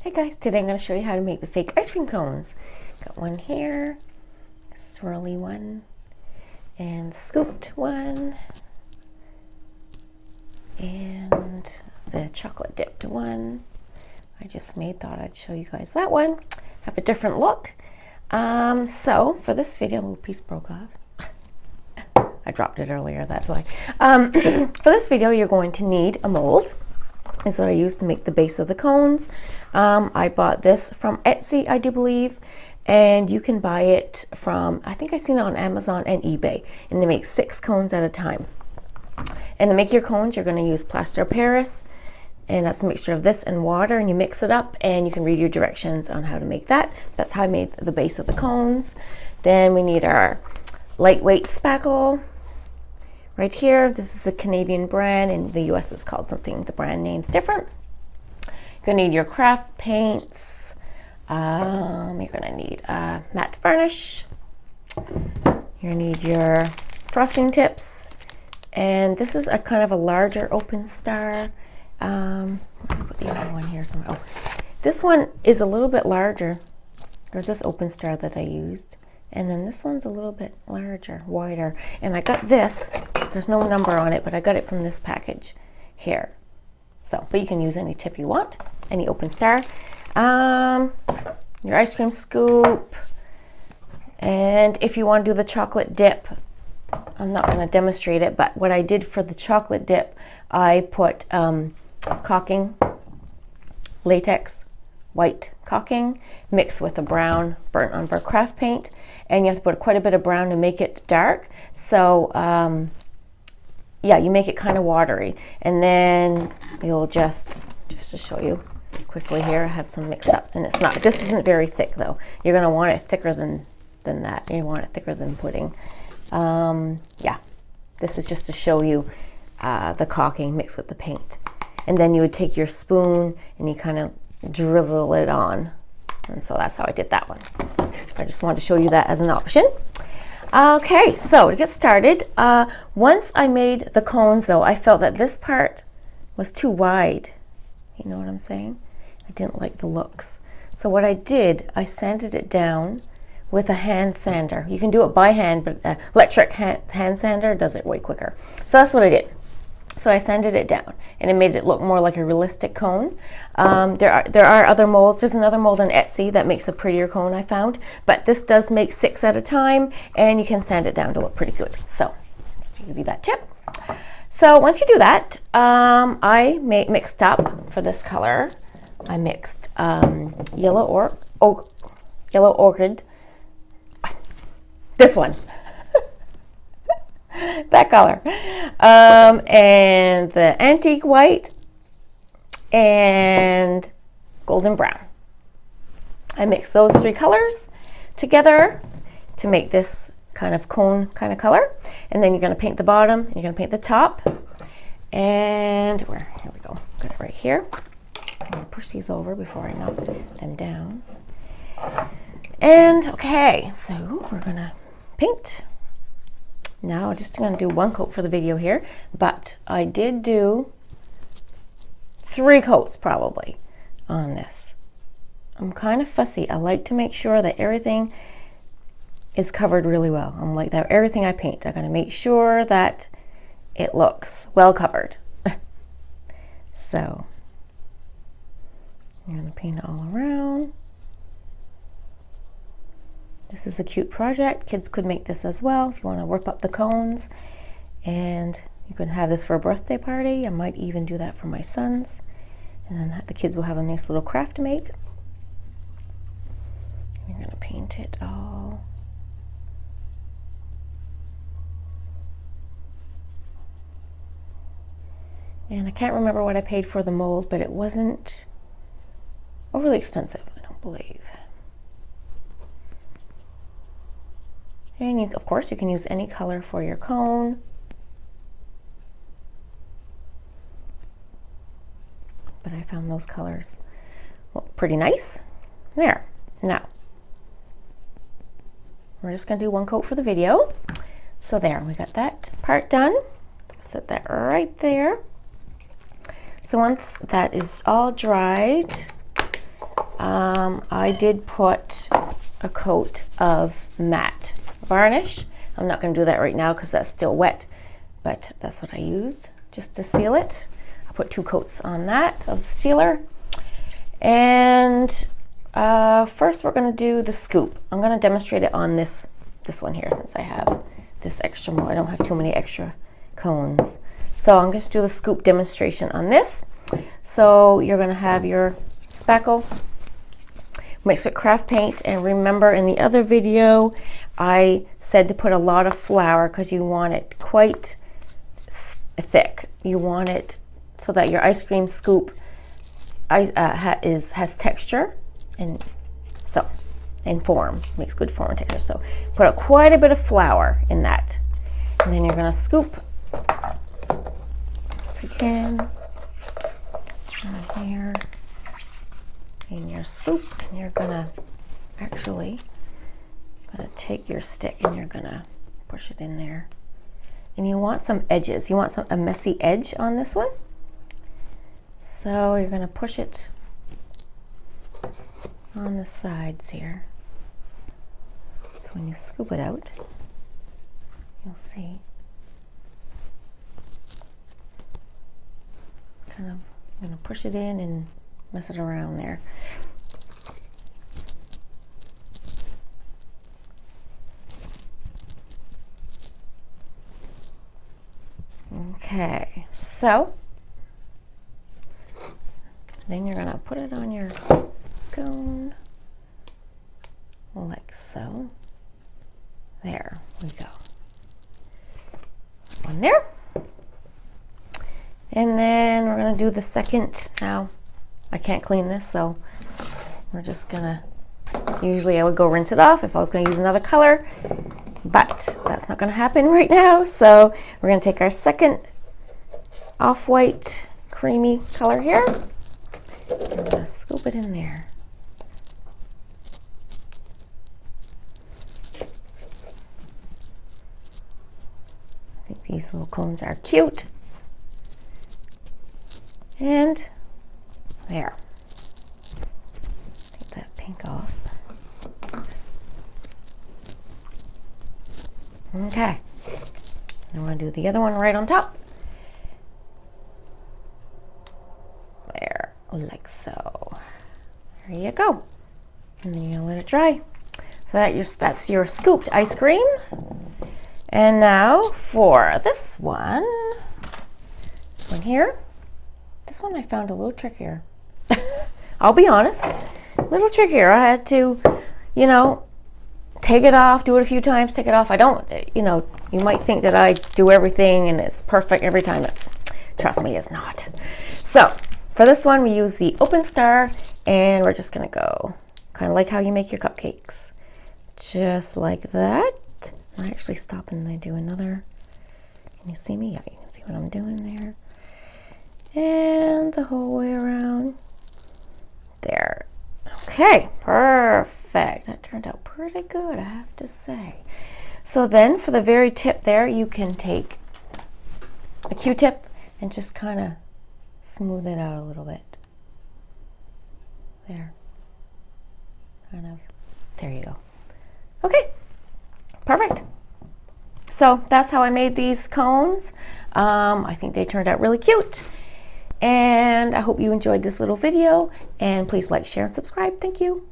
Hey guys, today I'm going to show you how to make the fake ice cream cones. Got one here, a swirly one, and the scooped one, and the chocolate dipped one. I just thought I'd show you guys that one. Have a different look. So for this video, a little piece broke off. I dropped it earlier, that's why. For this video, you're going to need a mold. Is what I use to make the base of the cones. I bought this from Etsy, I do believe, and you can buy it from, I think I've seen it on Amazon and eBay, and they make 6 cones at a time. And to make your cones, you're going to use plaster of Paris, and that's a mixture of this and water, and you mix it up, and you can read your directions on how to make that. That's how I made the base of the cones. Then we need our lightweight spackle. Right here, this is the Canadian brand. In the US it's called something, the brand name's different. You're gonna need your craft paints. You're gonna need matte varnish. You're gonna need your frosting tips. And this is a kind of a larger open star. Let me put the other one here somewhere. Oh, this one is a little bit larger. There's this open star that I used. And then this one's a little bit larger, wider. And I got this, there's no number on it, but I got it from this package here. So, but you can use any tip you want, any open star. Your ice cream scoop. And if you want to do the chocolate dip, I'm not going to demonstrate it, but what I did for the chocolate dip, I put caulking, latex, white caulking mixed with a brown burnt umber craft paint, and you have to put quite a bit of brown to make it dark. So yeah, you make it kind of watery, and then you'll just to show you quickly here, I have some mixed up, and it's not, this isn't very thick though. You're going to want it thicker than that. You want it thicker than pudding. Yeah, this is just to show you the caulking mixed with the paint, and then you would take your spoon and you kind of drizzle it on, and so that's how I did that one. I just wanted to show you that as an option. Okay, so to get started, once I made the cones though, I felt that this part was too wide. You know what I'm saying? I didn't like the looks. So what I did, I sanded it down with a hand sander. You can do it by hand, but electric hand sander does it way quicker. So that's what I did. So I sanded it down, and it made it look more like a realistic cone. There are other molds. There's another mold on Etsy that makes a prettier cone, I found, but this does make 6 at a time, and you can sand it down to look pretty good. So just to give you that tip. So once you do that, I mixed up for this color. I mixed yellow orchid. This one. That color, and the antique white and golden brown. I mixed those 3 colors together to make this kind of cone kind of color, and then you're going to paint the bottom, you're going to paint the top, and here we go, got it right here. I'm going to push these over before I knock them down. And okay, so we're going to paint. Now I'm just going to do 1 coat for the video here, but I did do 3 coats probably on this. I'm kind of fussy. I like to make sure that everything is covered really well. I'm like that. Everything I paint, I got to make sure that it looks well covered. So I'm going to paint it all around. This is a cute project. Kids could make this as well if you want to whip up the cones. And you can have this for a birthday party. I might even do that for my sons. And then the kids will have a nice little craft to make. You're going to paint it all. And I can't remember what I paid for the mold, but it wasn't overly expensive, I don't believe. And of course, you can use any color for your cone. But I found those colors look pretty nice. There. Now, we're just going to do 1 coat for the video. So there, we got that part done. Set that right there. So once that is all dried, I did put a coat of matte varnish. I'm not going to do that right now because that's still wet, but that's what I used just to seal it. I put 2 coats on that of the sealer. And first we're going to do the scoop. I'm going to demonstrate it on this one here since I have this extra more. I don't have too many extra cones. So I'm going to do the scoop demonstration on this. So you're going to have your spackle mixed with craft paint, and remember in the other video I said to put a lot of flour because you want it quite thick. You want it so that your ice cream scoop has texture and form, makes good form and texture. So put quite a bit of flour in that, and then you're going to scoop again here in your scoop, and you're gonna take your stick and you're gonna push it in there, and you want some edges. You want a messy edge on this one, so you're gonna push it on the sides here. So when you scoop it out, you'll see kind of, I'm gonna push it in and mess it around there. Okay, so then you're gonna put it on your cone like so. There we go. One there. And then we're gonna do the second. Now, I can't clean this, so we're just gonna, usually I would go rinse it off if I was gonna use another color, but that's not gonna happen right now. So we're gonna take our second off-white creamy color here, and we're gonna scoop it in there. I think these little cones are cute. And there. Take that pink off. Okay. I'm going to do the other one right on top. There, like so. There you go. And then you're going to let it dry. So that's your scooped ice cream. And now for this one here. This one I found a little trickier. I'll be honest, a little trickier. I had to, take it off, do it a few times, take it off. I don't, you might think that I do everything and it's perfect every time. Trust me, it's not. So for this one, we use the open star, and we're just gonna go kind of like how you make your cupcakes. Just like that. I actually stop and I do another. Can you see me? Yeah, you can see what I'm doing there. And the whole way around there. Okay, perfect. That turned out pretty good, I have to say. So then for the very tip there, you can take a Q-tip and just kind of smooth it out a little bit. There. Kind of. There you go. Okay, perfect. So that's how I made these cones. I think they turned out really cute. And I hope you enjoyed this little video, and please like, share, and subscribe. Thank you.